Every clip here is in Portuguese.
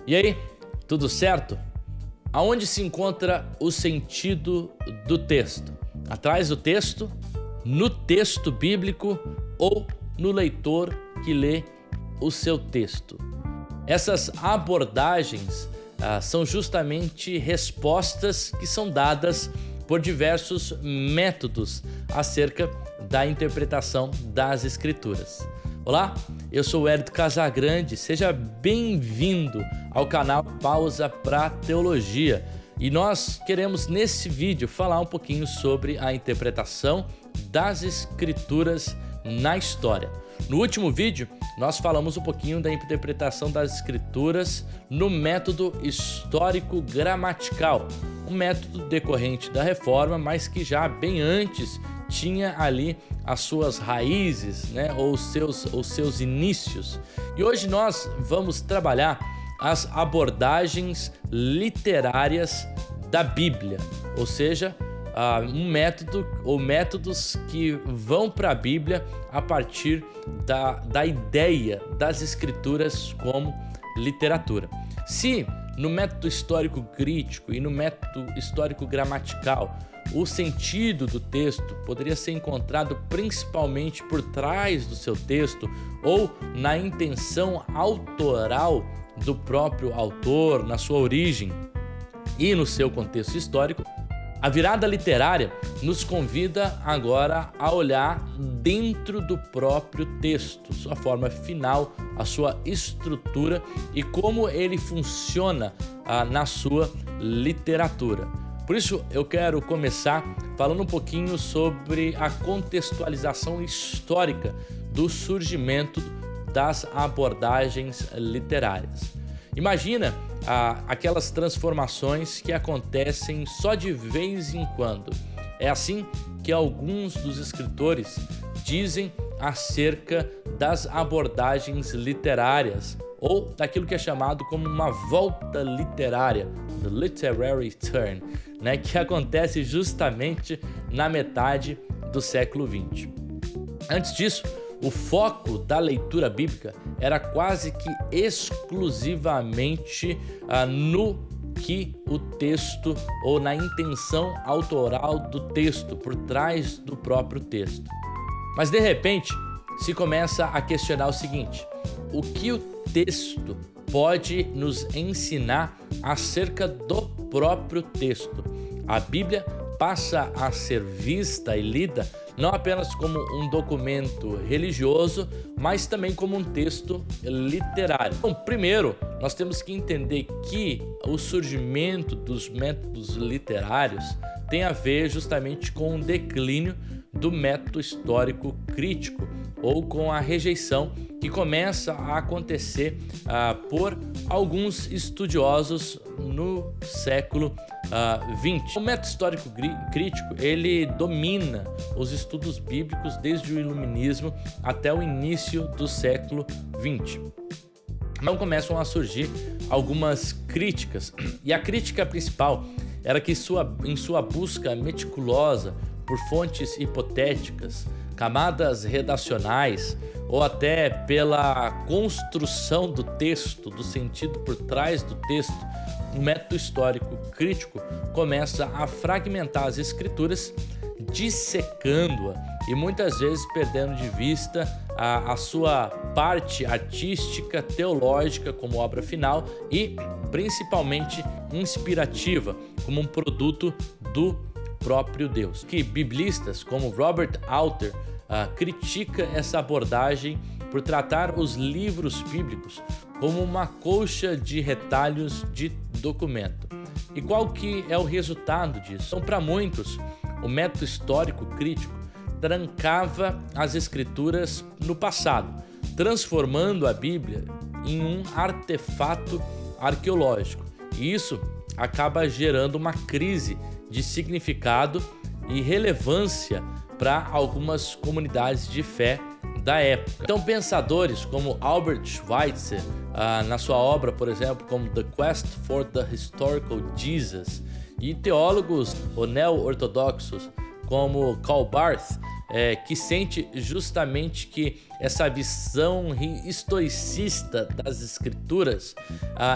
E aí, tudo certo? Aonde se encontra o sentido do texto? Atrás do texto, no texto bíblico ou no leitor que lê o seu texto? Essas abordagens são justamente respostas que são dadas por diversos métodos acerca da interpretação das Escrituras. Olá, eu sou o Hélio Casagrande, seja bem-vindo ao canal Pausa para Teologia. E nós queremos nesse vídeo falar um pouquinho sobre a interpretação das Escrituras na história. No último vídeo, nós falamos um pouquinho da interpretação das Escrituras no método histórico-gramatical, um método decorrente da Reforma, mas que já bem antes tinha ali as suas raízes, ou os seus inícios. E hoje nós vamos trabalhar as abordagens literárias da Bíblia, ou seja, um método ou métodos que vão para a Bíblia a partir da ideia das Escrituras como literatura. Se no método histórico crítico e no método histórico gramatical o sentido do texto poderia ser encontrado principalmente por trás do seu texto ou na intenção autoral do próprio autor, na sua origem e no seu contexto histórico, a virada literária nos convida agora a olhar dentro do próprio texto, sua forma final, a sua estrutura e como ele funciona na sua literatura. Por isso eu quero começar falando um pouquinho sobre a contextualização histórica do surgimento das abordagens literárias. Imagina aquelas transformações que acontecem só de vez em quando. É assim que alguns dos escritores dizem acerca das abordagens literárias ou daquilo que é chamado como uma volta literária, the literary turn, que acontece justamente na metade do século XX. Antes disso, o foco da leitura bíblica era quase que exclusivamente no que o texto ou na intenção autoral do texto, por trás do próprio texto. Mas de repente se começa a questionar o seguinte: o que o texto pode nos ensinar acerca do próprio texto? A Bíblia passa a ser vista e lida não apenas como um documento religioso, mas também como um texto literário. Bom, primeiro, nós temos que entender que o surgimento dos métodos literários tem a ver justamente com o declínio do método histórico crítico, ou com a rejeição que começa a acontecer por alguns estudiosos no século XX. O método histórico crítico, ele domina os estudos bíblicos desde o Iluminismo até o início do século XX. Então começam a surgir algumas críticas, e a crítica principal era que em sua busca meticulosa por fontes hipotéticas, camadas redacionais ou até pela construção do texto, do sentido por trás do texto, o método histórico crítico começa a fragmentar as escrituras, dissecando-a e muitas vezes perdendo de vista a sua parte artística, teológica como obra final e principalmente inspirativa como um produto do próprio Deus. Que biblistas como Robert Alter critica essa abordagem por tratar os livros bíblicos como uma colcha de retalhos de documento. E qual que é o resultado disso? Então, para muitos, o método histórico crítico trancava as escrituras no passado, transformando a Bíblia em um artefato arqueológico. E isso acaba gerando uma crise de significado e relevância para algumas comunidades de fé da época. Então, pensadores como Albert Schweitzer, na sua obra, por exemplo, como The Quest for the Historical Jesus, e teólogos neo-ortodoxos como Karl Barth que sente justamente que essa visão historicista das escrituras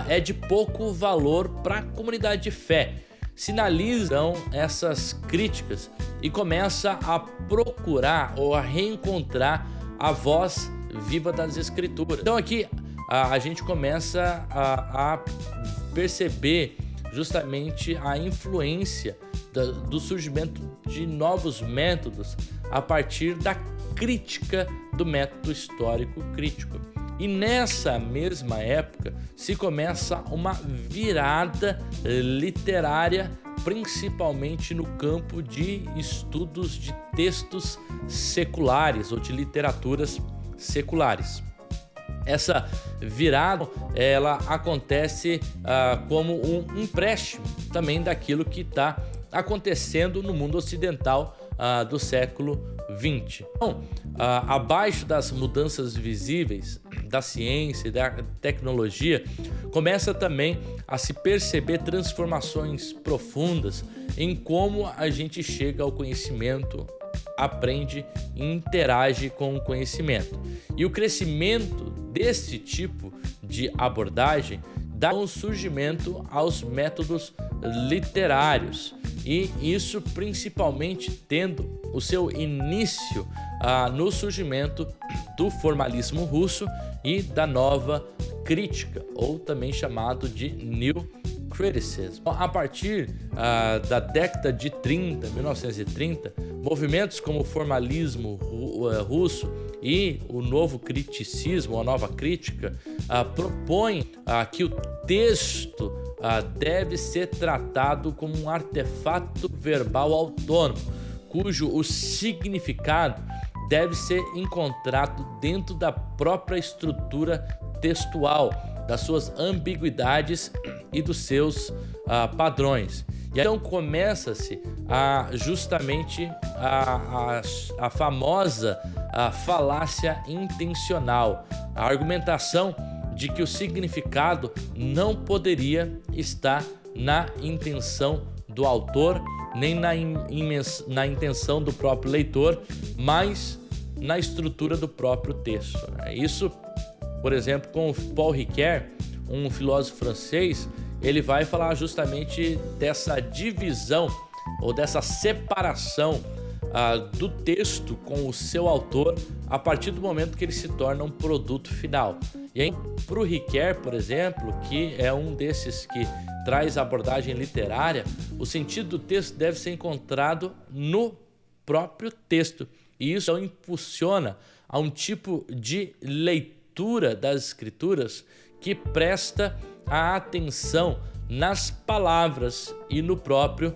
é de pouco valor para a comunidade de fé. Sinalizam essas críticas e começa a procurar ou a reencontrar a voz viva das escrituras. Então aqui a gente começa a perceber justamente a influência do surgimento de novos métodos a partir da crítica do método histórico crítico. E nessa mesma época se começa uma virada literária, principalmente no campo de estudos de textos seculares ou de literaturas seculares. Essa virada, ela acontece como um empréstimo também daquilo que está acontecendo no mundo ocidental do século XX. Então, abaixo das mudanças visíveis da ciência e da tecnologia, começa também a se perceber transformações profundas em como a gente chega ao conhecimento, aprende e interage com o conhecimento. E o crescimento desse tipo de abordagem dá um surgimento aos métodos literários, e isso principalmente tendo o seu início no surgimento do formalismo russo e da nova crítica, ou também chamado de New Criticism. A partir da década de 1930, movimentos como o formalismo russo e o novo criticismo, a nova crítica, propõem que o texto deve ser tratado como um artefato verbal autônomo, cujo o significado deve ser encontrado dentro da própria estrutura textual, das suas ambiguidades e dos seus padrões. E então começa-se justamente a famosa falácia intencional, a argumentação de que o significado não poderia estar na intenção do autor, nem na intenção do próprio leitor, mas na estrutura do próprio texto. Isso, por exemplo, com Paul Ricoeur, um filósofo francês, ele vai falar justamente dessa divisão ou dessa separação do texto com o seu autor a partir do momento que ele se torna um produto final. E aí, para o Ricoeur, por exemplo, que é um desses que traz a abordagem literária, o sentido do texto deve ser encontrado no próprio texto. E isso impulsiona a um tipo de leitura das escrituras que presta a atenção nas palavras e no próprio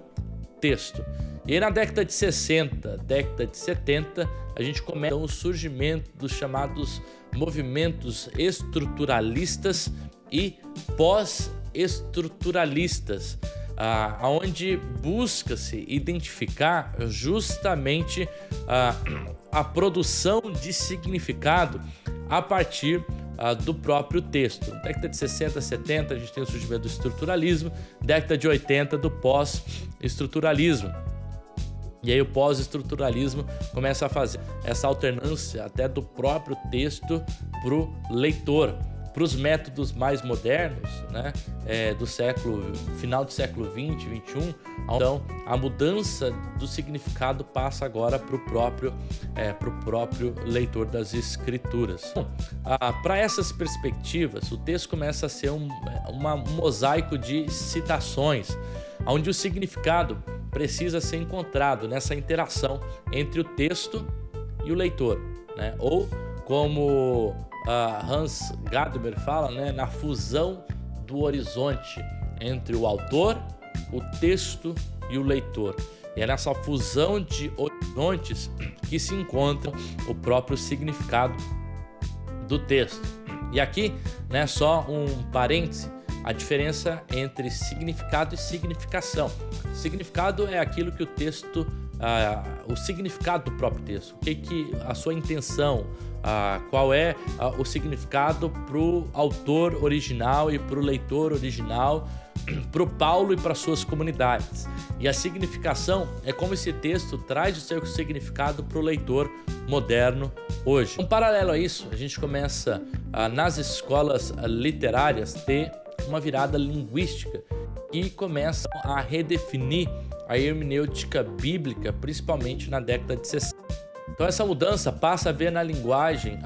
texto. E aí, na década de 60, década de 70, a gente começa o surgimento dos chamados movimentos estruturalistas e pós-estruturalistas, onde busca-se identificar justamente a produção de significado a partir do próprio texto. Na década de 60, 70, a gente tem o surgimento do estruturalismo, década de 80 do pós-estruturalismo. E aí o pós-estruturalismo começa a fazer essa alternância até do próprio texto para o leitor, para os métodos mais modernos, né, do final do século 20, 21. Então a mudança do significado passa agora para o próprio leitor das escrituras. Para essas perspectivas, o texto começa a ser um mosaico de citações, onde o significado precisa ser encontrado nessa interação entre o texto e o leitor, né? Ou como Hans Gadamer fala, né, na fusão do horizonte entre o autor, o texto e o leitor. E é nessa fusão de horizontes que se encontra o próprio significado do texto. E aqui, né, só um parêntese, a diferença entre significado e significação. Significado é aquilo que o texto, o significado do próprio texto, a sua intenção, qual é o significado para o autor original e para o leitor original para o Paulo e para suas comunidades. E a significação é como esse texto traz o seu significado para o leitor moderno hoje. Um paralelo a isso, a gente começa nas escolas literárias ter uma virada linguística e começa a redefinir a hermenêutica bíblica, principalmente na década de 60. Então essa mudança passa a ver a linguagem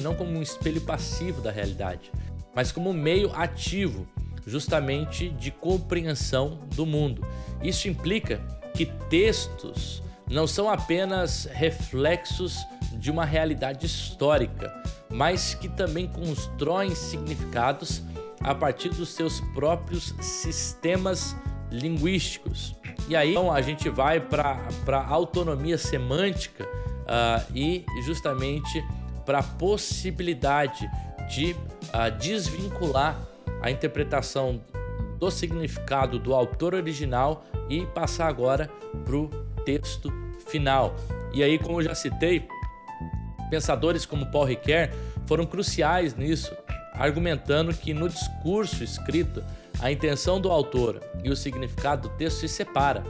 não como um espelho passivo da realidade, mas como um meio ativo, justamente de compreensão do mundo. Isso implica que textos não são apenas reflexos de uma realidade histórica, mas que também constroem significados a partir dos seus próprios sistemas linguísticos. E aí então, a gente vai para a autonomia semântica e justamente para a possibilidade de desvincular a interpretação do significado do autor original e passar agora para o texto final. E aí, como eu já citei, pensadores como Paul Ricoeur foram cruciais nisso, argumentando que no discurso escrito a intenção do autor e o significado do texto se separam.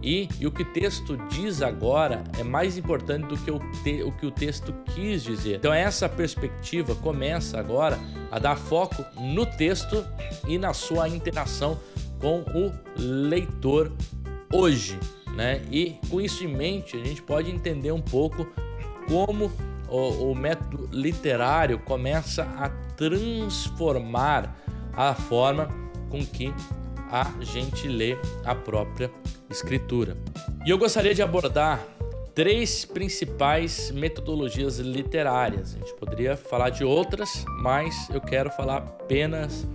E o que o texto diz agora é mais importante do que o que o texto quis dizer. Então essa perspectiva começa agora a dar foco no texto e na sua interação com o leitor hoje, né? E com isso em mente a gente pode entender um pouco como o método literário começa a transformar a forma com que a gente lê a própria escritura. E eu gostaria de abordar 3 principais metodologias literárias. A gente poderia falar de outras, mas eu quero falar apenas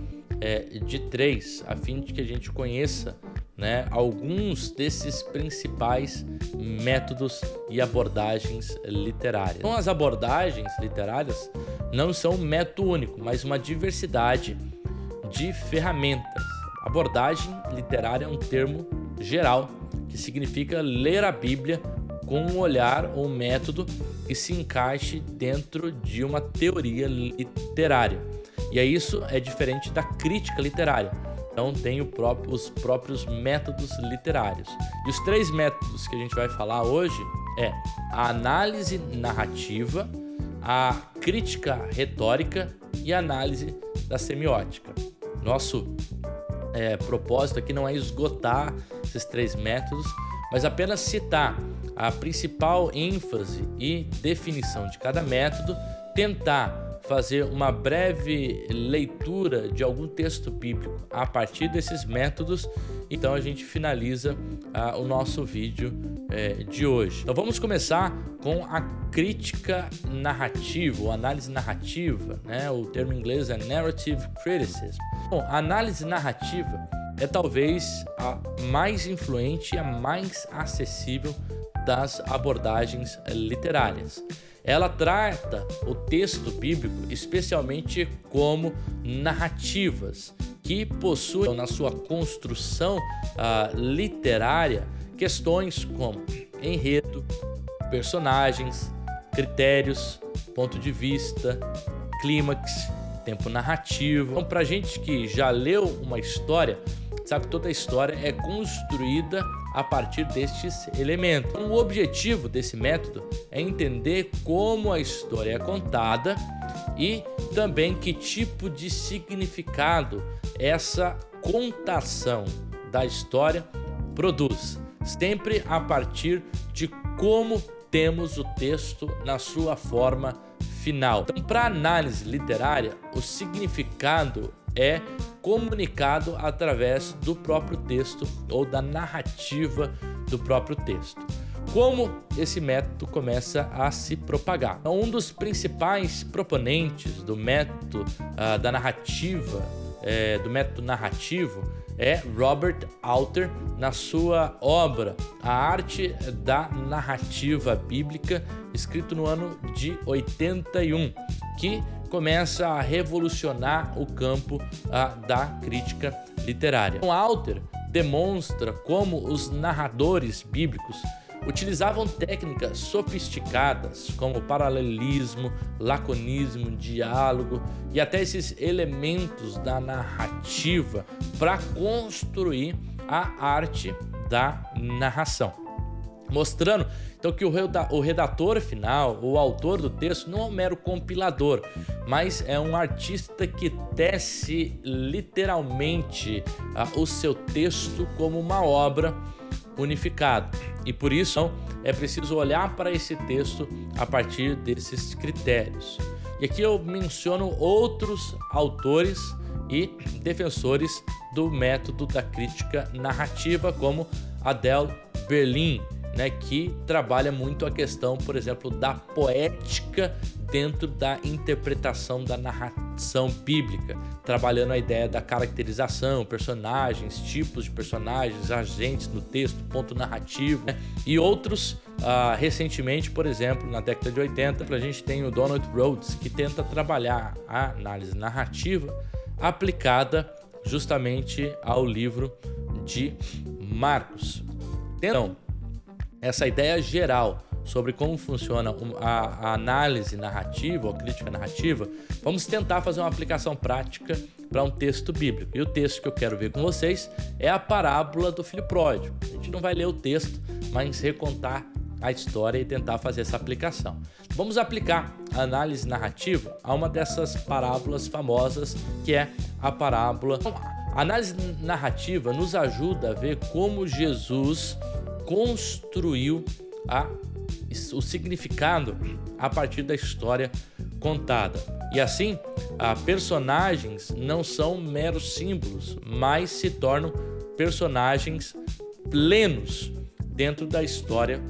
de 3, a fim de que a gente conheça, né, alguns desses principais métodos e abordagens literárias. Então, as abordagens literárias não são um método único, mas uma diversidade de ferramentas. Abordagem literária é um termo geral que significa ler a Bíblia com um olhar ou método que se encaixe dentro de uma teoria literária. E isso é diferente da crítica literária. Então tem os próprios métodos literários. E os 3 métodos que a gente vai falar hoje é a análise narrativa, a crítica retórica e a análise da semiótica. Nosso propósito aqui não é esgotar esses 3 métodos, mas apenas citar a principal ênfase e definição de cada método, tentar fazer uma breve leitura de algum texto bíblico a partir desses métodos. Então a gente finaliza o nosso vídeo de hoje. Então vamos começar com a crítica narrativa, ou análise narrativa, né? O termo em inglês é narrative criticism. Bom, a análise narrativa é talvez a mais influente e a mais acessível das abordagens literárias. Ela trata o texto bíblico especialmente como narrativas que possuem na sua construção literária questões como enredo, personagens, critérios, ponto de vista, clímax, tempo narrativo. Então, para gente que já leu uma história, sabe que toda a história é construída a partir destes elementos. Então, o objetivo desse método é entender como a história é contada e também que tipo de significado essa contação da história produz, sempre a partir de como temos o texto na sua forma final. Então, para análise literária, o significado é comunicado através do próprio texto ou da narrativa do próprio texto. Como esse método começa a se propagar? Então, um dos principais proponentes do método da narrativa, do método narrativo, é Robert Alter, na sua obra A Arte da Narrativa Bíblica, escrito no ano de 81, que começa a revolucionar o campo da crítica literária. Então, Alter demonstra como os narradores bíblicos utilizavam técnicas sofisticadas como paralelismo, laconismo, diálogo e até esses elementos da narrativa para construir a arte da narração. Mostrando então que o redator final, o autor do texto, não é um mero compilador, mas é um artista que tece literalmente o seu texto como uma obra unificada. E por isso é preciso olhar para esse texto a partir desses critérios. E aqui eu menciono outros autores e defensores do método da crítica narrativa, como Adele Berlin, que trabalha muito a questão, por exemplo, da poética dentro da interpretação da narração bíblica, trabalhando a ideia da caracterização, personagens, tipos de personagens, agentes no texto, ponto narrativo, e outros, recentemente, por exemplo, na década de 80, a gente tem o Donald Rhoads, que tenta trabalhar a análise narrativa aplicada justamente ao livro de Marcos. Então, essa ideia geral sobre como funciona a análise narrativa ou a crítica narrativa, vamos tentar fazer uma aplicação prática para um texto bíblico. E o texto que eu quero ver com vocês é a parábola do filho pródigo. A gente não vai ler o texto, mas recontar a história e tentar fazer essa aplicação. Vamos aplicar a análise narrativa a uma dessas parábolas famosas, que é a parábola. A análise narrativa nos ajuda a ver como Jesus construiu o significado a partir da história contada. E assim, personagens não são meros símbolos, mas se tornam personagens plenos dentro da história.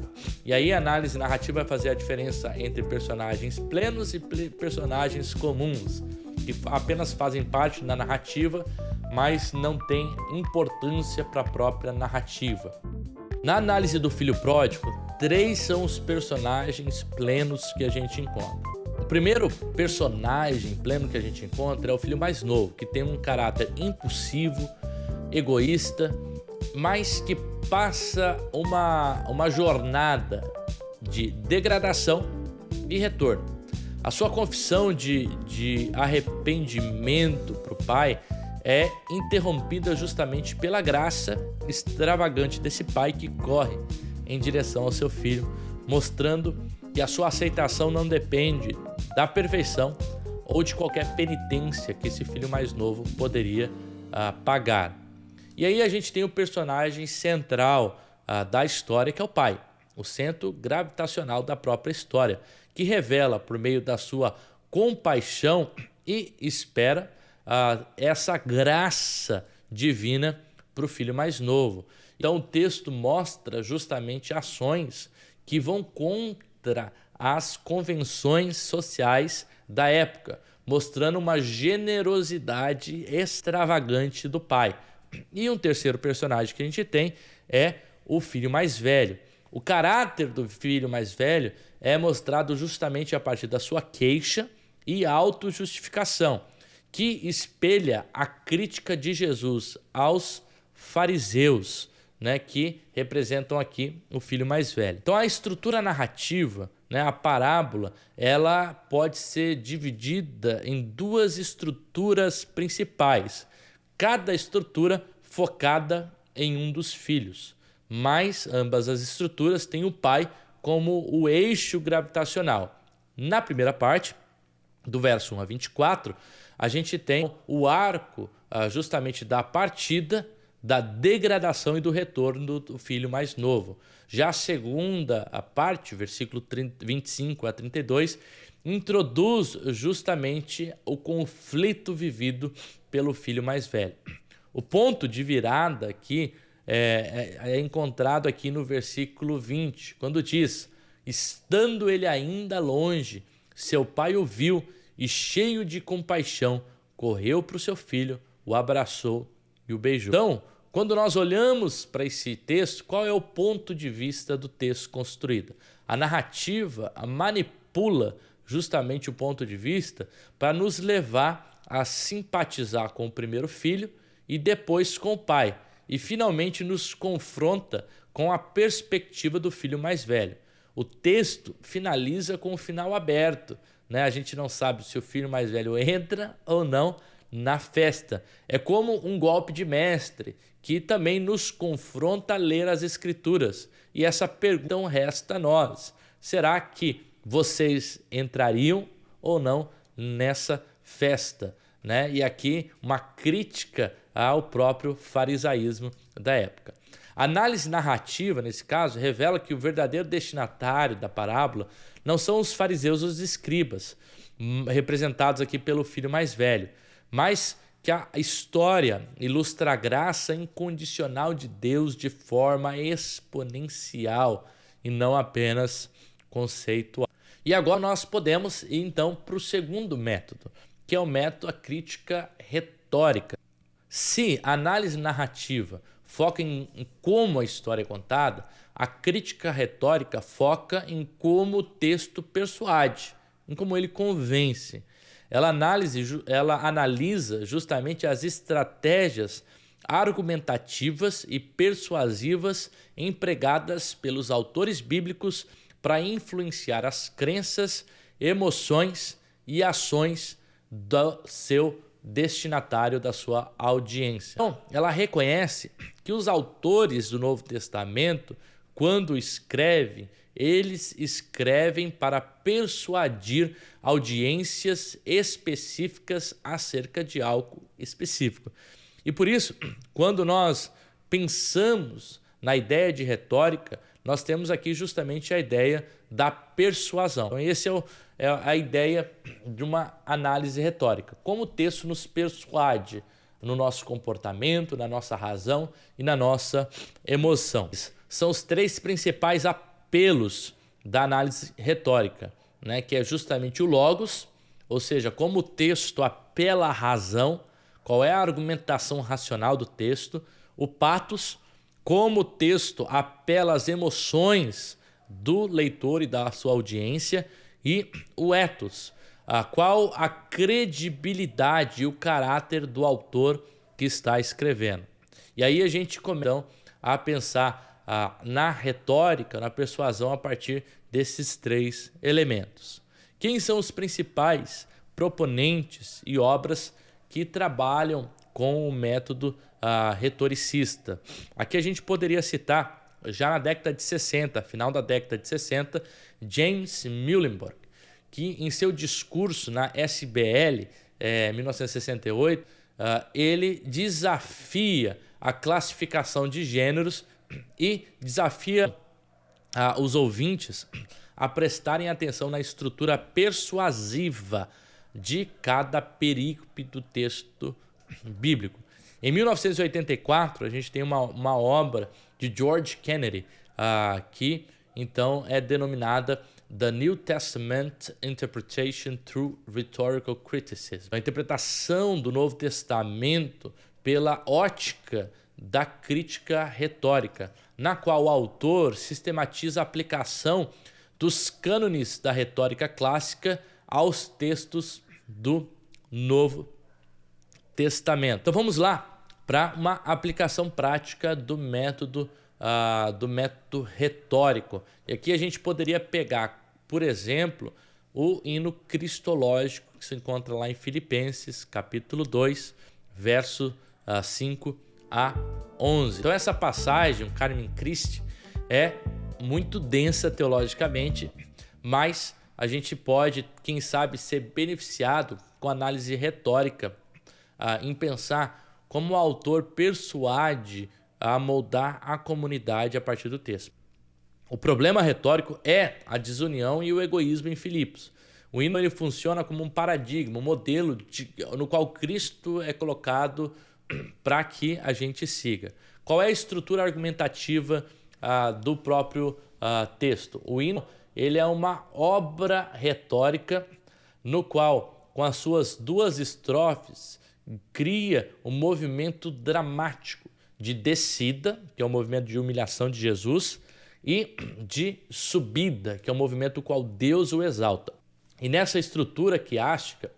E aí a análise narrativa vai fazer a diferença entre personagens plenos e personagens comuns, que apenas fazem parte da narrativa, mas não têm importância para a própria narrativa. Na análise do filho pródigo, 3 são os personagens plenos que a gente encontra. O primeiro personagem pleno que a gente encontra é o filho mais novo, que tem um caráter impulsivo, egoísta, mas que passa uma jornada de degradação e retorno. A sua confissão de arrependimento para o pai é interrompida justamente pela graça extravagante desse pai que corre em direção ao seu filho, mostrando que a sua aceitação não depende da perfeição ou de qualquer penitência que esse filho mais novo poderia pagar. E aí a gente tem o personagem central da história, que é o pai, o centro gravitacional da própria história, que revela por meio da sua compaixão e espera essa graça divina para o filho mais novo. Então o texto mostra justamente ações que vão contra as convenções sociais da época, mostrando uma generosidade extravagante do pai. E um terceiro personagem que a gente tem é o filho mais velho. O caráter do filho mais velho é mostrado justamente a partir da sua queixa e autojustificação, que espelha a crítica de Jesus aos fariseus, que representam aqui o filho mais velho. Então a estrutura narrativa, a parábola, ela pode ser dividida em 2 estruturas principais, cada estrutura focada em um dos filhos, mas ambas as estruturas têm o pai como o eixo gravitacional. Na primeira parte, do verso 1 a 24, a gente tem o arco justamente da partida, da degradação e do retorno do filho mais novo. Já a segunda parte, versículo 25 a 32, introduz justamente o conflito vivido pelo filho mais velho. O ponto de virada aqui é encontrado aqui no versículo 20, quando diz: estando ele ainda longe, seu pai o viu e, cheio de compaixão, correu para o seu filho, o abraçou e o beijou. Então, quando nós olhamos para esse texto, qual é o ponto de vista do texto construído? A narrativa manipula justamente o ponto de vista para nos levar a simpatizar com o primeiro filho e depois com o pai, e finalmente nos confronta com a perspectiva do filho mais velho. O texto finaliza com o final aberto, né? A gente não sabe se o filho mais velho entra ou não na festa. É como um golpe de mestre que também nos confronta a ler as Escrituras. E essa pergunta resta a nós: será que vocês entrariam ou não nessa festa, né? E aqui uma crítica ao próprio farisaísmo da época. A análise narrativa, nesse caso, revela que o verdadeiro destinatário da parábola não são os fariseus ou os escribas, representados aqui pelo filho mais velho, mas que a história ilustra a graça incondicional de Deus de forma exponencial e não apenas conceitual. E agora nós podemos ir então para o segundo método, que é o método da crítica retórica. Se a análise narrativa foca em como a história é contada, a crítica retórica foca em como o texto persuade, em como ele convence. Ela analisa justamente as estratégias argumentativas e persuasivas empregadas pelos autores bíblicos para influenciar as crenças, emoções e ações do seu destinatário, da sua audiência. Então, ela reconhece que os autores do Novo Testamento, quando escrevem, eles escrevem para persuadir audiências específicas acerca de algo específico. E por isso, quando nós pensamos na ideia de retórica, nós temos aqui justamente a ideia da persuasão. Então, essa é a ideia de uma análise retórica. Como o texto nos persuade no nosso comportamento, na nossa razão e na nossa emoção. São os três principais apelos da análise retórica, né? Que é justamente o logos, ou seja, como o texto apela à razão, qual é a argumentação racional do texto, o pathos, como o texto apela às emoções do leitor e da sua audiência, e o ethos, qual a credibilidade e o caráter do autor que está escrevendo. E aí a gente começa então, a pensar na retórica, na persuasão a partir desses três elementos. Quem são os principais proponentes e obras que trabalham com o método retoricista? Aqui a gente poderia citar, já na década de 60, final da década de 60, James Muhlenberg, que em seu discurso na SBL, 1968, ele desafia a classificação de gêneros e desafia os ouvintes a prestarem atenção na estrutura persuasiva de cada perícope do texto bíblico. Em 1984, a gente tem uma obra de George Kennedy, que então é denominada The New Testament Interpretation Through Rhetorical Criticism. A interpretação do Novo Testamento pela ótica da crítica retórica, na qual o autor sistematiza a aplicação dos cânones da retórica clássica aos textos do Novo Testamento. Então vamos lá para uma aplicação prática do método retórico. E aqui a gente poderia pegar, por exemplo, o hino cristológico que se encontra lá em Filipenses, capítulo 2, verso 5 a 11. Então essa passagem, o Carmen Christi, é muito densa teologicamente, mas a gente pode, quem sabe, ser beneficiado com análise retórica em pensar como o autor persuade a moldar a comunidade a partir do texto. O problema retórico é a desunião e o egoísmo em Filipos. O hino ele funciona como um paradigma, um modelo no qual Cristo é colocado para que a gente siga. Qual é a estrutura argumentativa do próprio texto? O hino ele é uma obra retórica no qual, com as suas duas estrofes, cria um movimento dramático de descida, que é o movimento de humilhação de Jesus, e de subida, que é o movimento no qual Deus o exalta. E nessa estrutura quiástica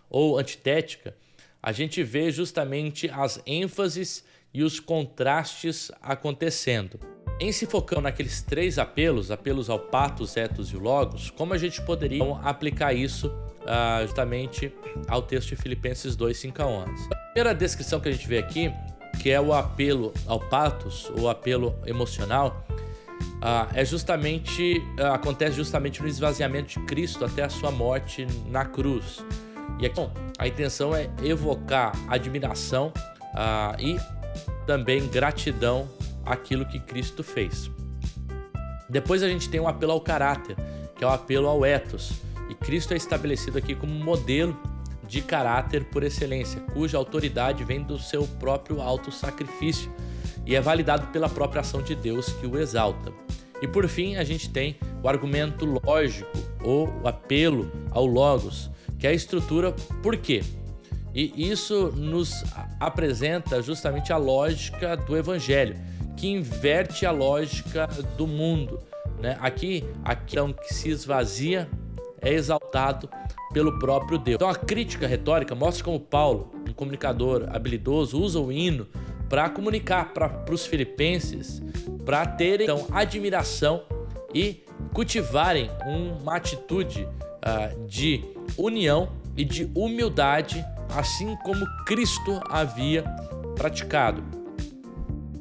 ou antitética, a gente vê justamente as ênfases e os contrastes acontecendo. Em se focando naqueles 3 apelos ao patos, etos e o logos, como a gente poderia aplicar isso justamente ao texto de Filipenses 2, 5 a 11? A primeira descrição que a gente vê aqui, que é o apelo ao patos, o apelo emocional, acontece justamente no esvaziamento de Cristo até a sua morte na cruz. E aqui a intenção é evocar admiração e também gratidão àquilo que Cristo fez. Depois a gente tem um apelo ao caráter, que é o apelo ao ethos. E Cristo é estabelecido aqui como modelo de caráter por excelência, cuja autoridade vem do seu próprio autossacrifício e é validado pela própria ação de Deus que o exalta. E por fim a gente tem o argumento lógico ou o apelo ao logos, que é a estrutura por quê? E isso nos apresenta justamente a lógica do evangelho, que inverte a lógica do mundo, né? Aqui que se esvazia é exaltado pelo próprio Deus. Então a crítica retórica mostra como Paulo, um comunicador habilidoso, usa o hino para comunicar para os filipenses, para terem então admiração e cultivarem uma atitude de união e de humildade, assim como Cristo havia praticado.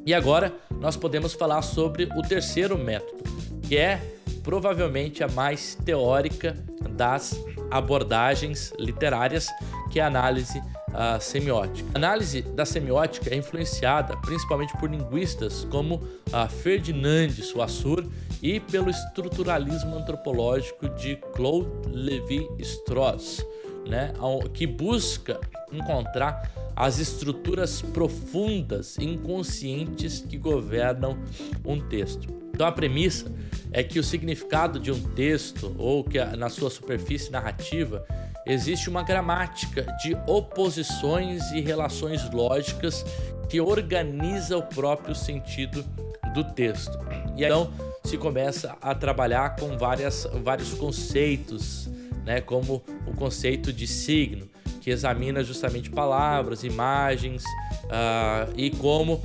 E agora nós podemos falar sobre o terceiro método, que é provavelmente a mais teórica das abordagens literárias, que é a análise semiótica. A análise da semiótica é influenciada principalmente por linguistas como Ferdinand de Saussure e pelo estruturalismo antropológico de Claude Lévi-Strauss, né, que busca encontrar as estruturas profundas e inconscientes que governam um texto. Então a premissa é que o significado de um texto, ou que na sua superfície narrativa, existe uma gramática de oposições e relações lógicas que organiza o próprio sentido do texto. E então se começa a trabalhar com vários conceitos, né, como o conceito de signo, que examina justamente palavras, imagens e como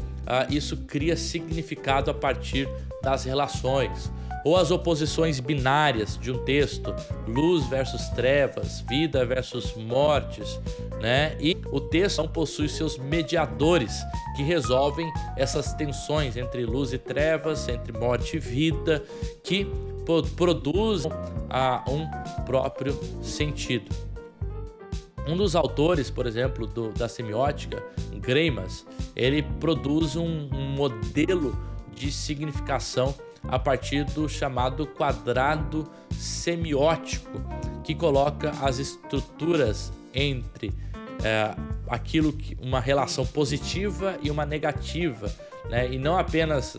isso cria significado a partir das relações, ou as oposições binárias de um texto, luz versus trevas, vida versus mortes, né? E o texto possui seus mediadores que resolvem essas tensões entre luz e trevas, entre morte e vida, que produzem um próprio sentido. Um dos autores, por exemplo, da semiótica, Greimas, ele produz um modelo de significação a partir do chamado quadrado semiótico, que coloca as estruturas entre uma relação positiva e uma negativa, né? E não apenas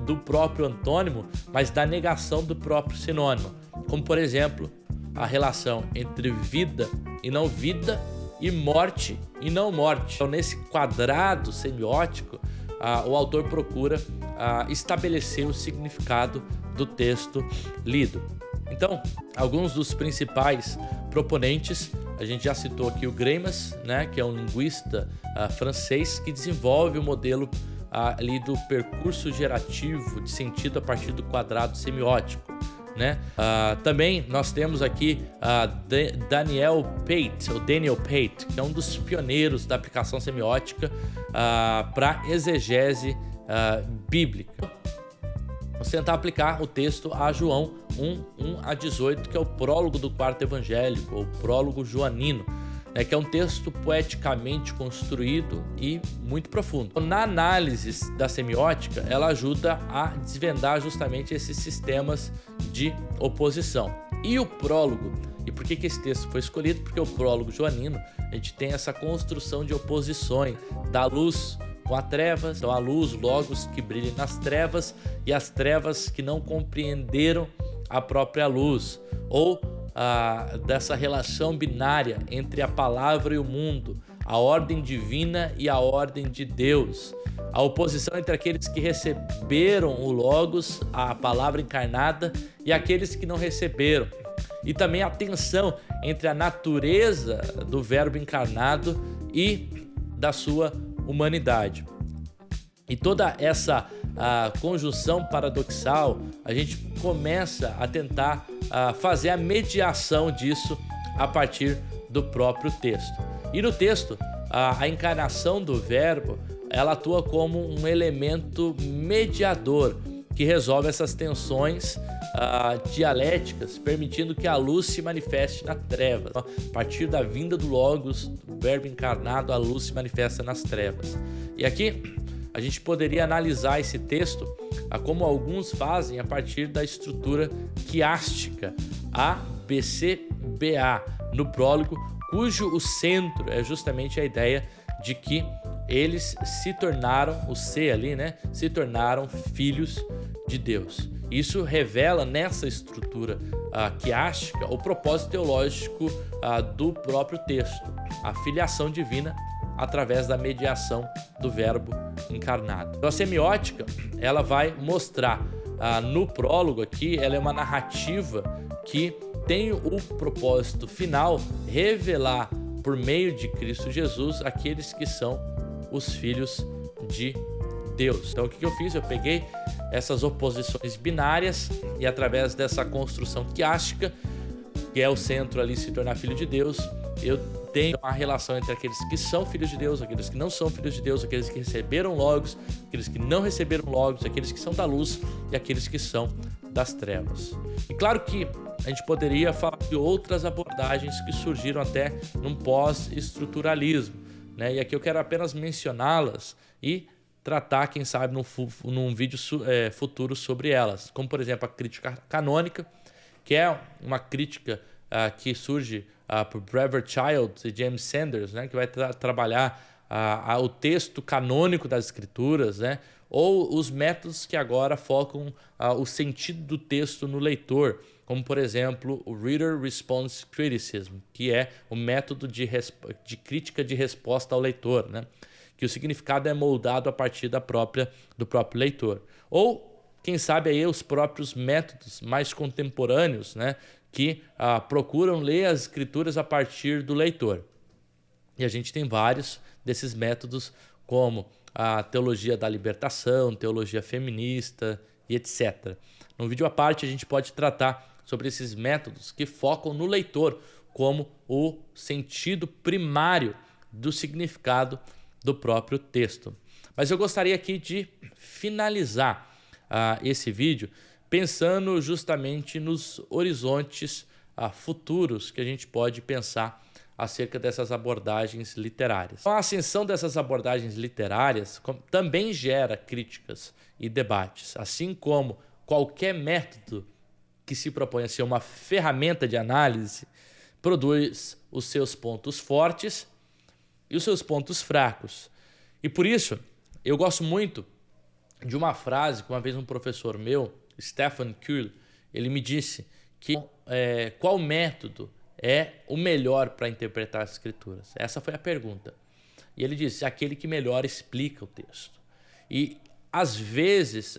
do próprio antônimo, mas da negação do próprio sinônimo, como por exemplo a relação entre vida e não vida e morte e não morte. Então, nesse quadrado semiótico, o autor procura estabelecer o significado do texto lido. Então, alguns dos principais proponentes, a gente já citou aqui o Greimas, né, que é um linguista francês que desenvolve o modelo ali do percurso gerativo de sentido a partir do quadrado semiótico, né? Também nós temos aqui Daniel Pate, que é um dos pioneiros da aplicação semiótica para exegese bíblica. Vamos tentar aplicar o texto a João 1 a 18, que é o prólogo do quarto evangelho, ou prólogo joanino, né, que é um texto poeticamente construído e muito profundo. Na análise da semiótica, ela ajuda a desvendar justamente esses sistemas de oposição. E o prólogo, e por que esse texto foi escolhido? Porque o prólogo joanino, a gente tem essa construção de oposições da luz com a trevas, então a luz, logos, que brilha nas trevas, e as trevas que não compreenderam a própria luz, ou dessa relação binária entre a palavra e o mundo, a ordem divina e a ordem de Deus, a oposição entre aqueles que receberam o Logos, a palavra encarnada, e aqueles que não receberam, e também a tensão entre a natureza do Verbo encarnado e da sua humanidade. E toda essa conjunção paradoxal, a gente começa a tentar fazer a mediação disso a partir do próprio texto. E no texto, a encarnação do Verbo, ela atua como um elemento mediador que resolve essas tensões dialéticas, permitindo que a luz se manifeste na treva. A partir da vinda do Logos, do Verbo encarnado, a luz se manifesta nas trevas. E aqui a gente poderia analisar esse texto como alguns fazem a partir da estrutura quiástica, ABCBA, no prólogo, cujo o centro é justamente a ideia de que eles se tornaram, o C ali, né, se tornaram filhos de Deus. Isso revela nessa estrutura quiástica o propósito teológico do próprio texto, a filiação divina através da mediação do Verbo encarnado. Então, a semiótica, ela vai mostrar no prólogo aqui, ela é uma narrativa que tem o propósito final revelar por meio de Cristo Jesus aqueles que são os filhos de Deus. Então o que eu fiz? Eu peguei essas oposições binárias e através dessa construção quiástica, que é o centro ali se tornar filho de Deus, eu tenho uma relação entre aqueles que são filhos de Deus, aqueles que não são filhos de Deus, aqueles que receberam Logos, aqueles que não receberam Logos, aqueles que são da luz e aqueles que são das trevas. E claro que a gente poderia falar de outras abordagens que surgiram até num pós-estruturalismo, né? E aqui eu quero apenas mencioná-las e tratar, quem sabe, num vídeo futuro sobre elas, como por exemplo a crítica canônica, que é uma crítica que surge por Brever Childs e James Sanders, né, que vai trabalhar o texto canônico das escrituras, né, ou os métodos que agora focam o sentido do texto no leitor, como por exemplo o Reader Response Criticism, que é o método de crítica de resposta ao leitor, né, que o significado é moldado a partir do próprio leitor. Ou, quem sabe, aí os próprios métodos mais contemporâneos, né, que procuram ler as escrituras a partir do leitor. E a gente tem vários desses métodos, como a teologia da libertação, teologia feminista e etc. Num vídeo à parte, a gente pode tratar sobre esses métodos que focam no leitor como o sentido primário do significado do próprio texto. Mas eu gostaria aqui de finalizar esse vídeo pensando justamente nos horizontes futuros que a gente pode pensar acerca dessas abordagens literárias. A ascensão dessas abordagens literárias também gera críticas e debates, assim como qualquer método que se propõe a ser uma ferramenta de análise produz os seus pontos fortes e os seus pontos fracos. E por isso, eu gosto muito de uma frase que uma vez um professor meu, Stephen Kuhl, ele me disse que qual método é o melhor para interpretar as escrituras? Essa foi a pergunta. E ele disse, aquele que melhor explica o texto. E às vezes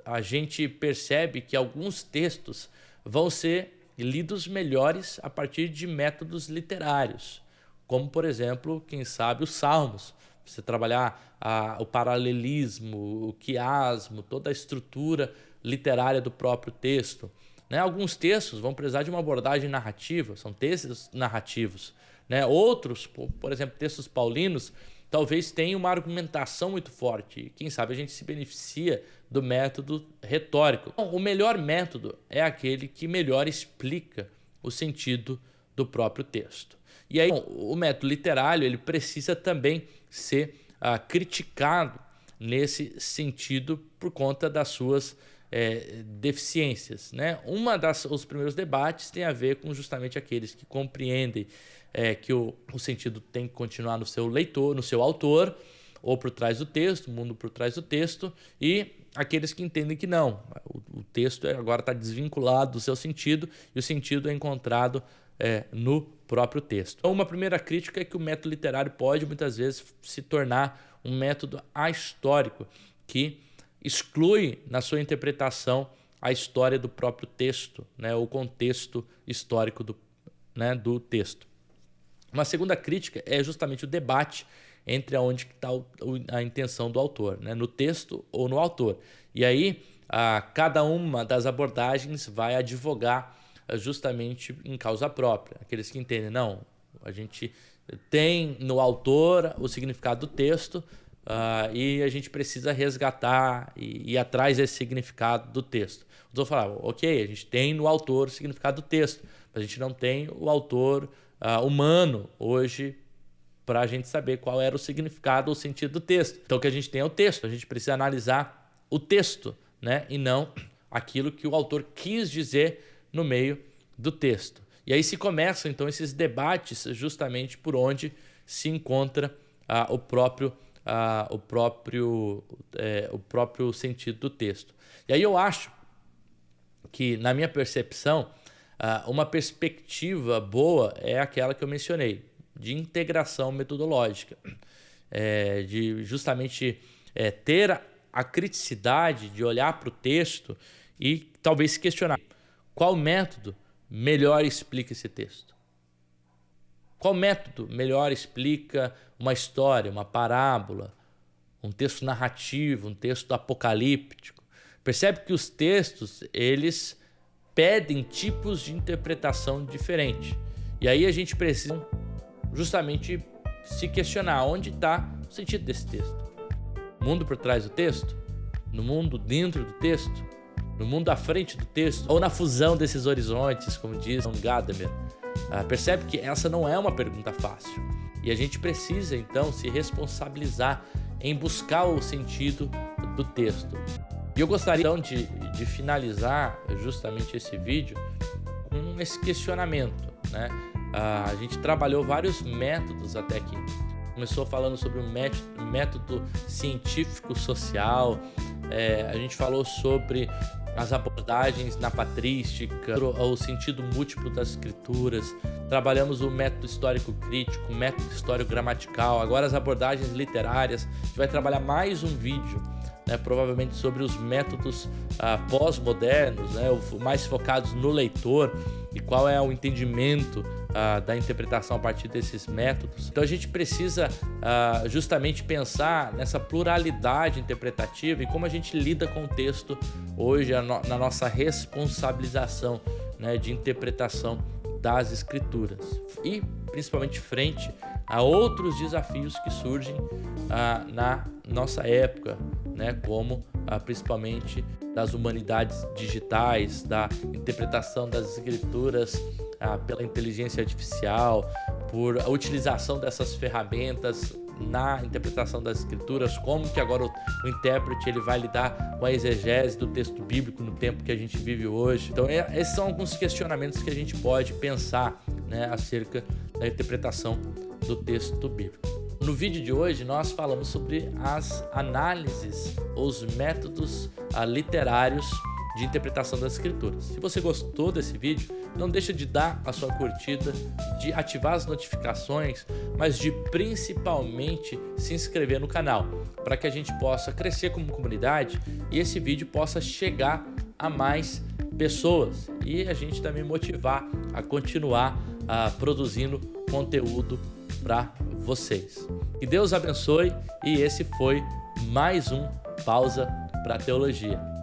a gente percebe que alguns textos vão ser lidos melhores a partir de métodos literários, como por exemplo, quem sabe, os Salmos. Você trabalhar o paralelismo, o quiasmo, toda a estrutura literária do próprio texto. Né? Alguns textos vão precisar de uma abordagem narrativa, são textos narrativos. Né? Outros, por exemplo, textos paulinos, talvez tenham uma argumentação muito forte. E quem sabe a gente se beneficia do método retórico. Então, o melhor método é aquele que melhor explica o sentido do próprio texto. E aí, o método literário ele precisa também ser criticado nesse sentido por conta das suas deficiências. Né? Os primeiros debates tem a ver com justamente aqueles que compreendem que o sentido tem que continuar no seu leitor, no seu autor, ou por trás do texto, o mundo por trás do texto, e aqueles que entendem que não. O texto agora está desvinculado do seu sentido e o sentido é encontrado no próprio texto. Então, uma primeira crítica é que o método literário pode muitas vezes se tornar um método ahistórico que exclui na sua interpretação a história do próprio texto, né, o contexto histórico do texto. Uma segunda crítica é justamente o debate entre onde está a intenção do autor, né? No texto ou no autor. E aí, cada uma das abordagens vai advogar justamente em causa própria. Aqueles que entendem, não, a gente tem no autor o significado do texto e a gente precisa resgatar e ir atrás desse significado do texto. Os outros falavam, ok, a gente tem no autor o significado do texto, mas a gente não tem o autor humano hoje para a gente saber qual era o significado ou sentido do texto. Então o que a gente tem é o texto, a gente precisa analisar o texto, né? E não aquilo que o autor quis dizer no meio do texto. E aí se começam então esses debates justamente por onde se encontra o próprio sentido do texto. E aí eu acho que, na minha percepção, uma perspectiva boa é aquela que eu mencionei, de integração metodológica, de justamente ter a criticidade de olhar para o texto e talvez se questionar qual método melhor explica esse texto. Qual método melhor explica uma história, uma parábola, um texto narrativo, um texto apocalíptico? Percebe que os textos, eles pedem tipos de interpretação diferentes. E aí a gente precisa justamente se questionar onde está o sentido desse texto. No mundo por trás do texto? No mundo dentro do texto? No mundo à frente do texto? Ou na fusão desses horizontes, como diz Gadamer? Percebe que essa não é uma pergunta fácil. E a gente precisa, então, se responsabilizar em buscar o sentido do texto. E eu gostaria, então, de finalizar justamente esse vídeo com esse questionamento, né? A gente trabalhou vários métodos até aqui. Começou falando sobre o método científico-social, a gente falou sobre as abordagens na patrística, o sentido múltiplo das escrituras, trabalhamos o método histórico-crítico, o método histórico-gramatical, agora as abordagens literárias. A gente vai trabalhar mais um vídeo, né, provavelmente sobre os métodos pós-modernos, né, mais focados no leitor e qual é o entendimento da interpretação a partir desses métodos. Então a gente precisa justamente pensar nessa pluralidade interpretativa e como a gente lida com o texto hoje na nossa responsabilização, né, de interpretação das escrituras e principalmente frente a outros desafios que surgem na nossa época, né, como principalmente das humanidades digitais, da interpretação das escrituras pela inteligência artificial, por a utilização dessas ferramentas na interpretação das escrituras, como que agora o intérprete ele vai lidar com a exegese do texto bíblico no tempo que a gente vive hoje. Então esses são alguns questionamentos que a gente pode pensar, né, acerca da interpretação do texto bíblico. No vídeo de hoje nós falamos sobre as análises, os métodos literários de interpretação das escrituras. Se você gostou desse vídeo, não deixa de dar a sua curtida, de ativar as notificações, mas de principalmente se inscrever no canal, para que a gente possa crescer como comunidade e esse vídeo possa chegar a mais pessoas e a gente também motivar a continuar produzindo conteúdo para vocês. Que Deus abençoe e esse foi mais um Pausa para a Teologia.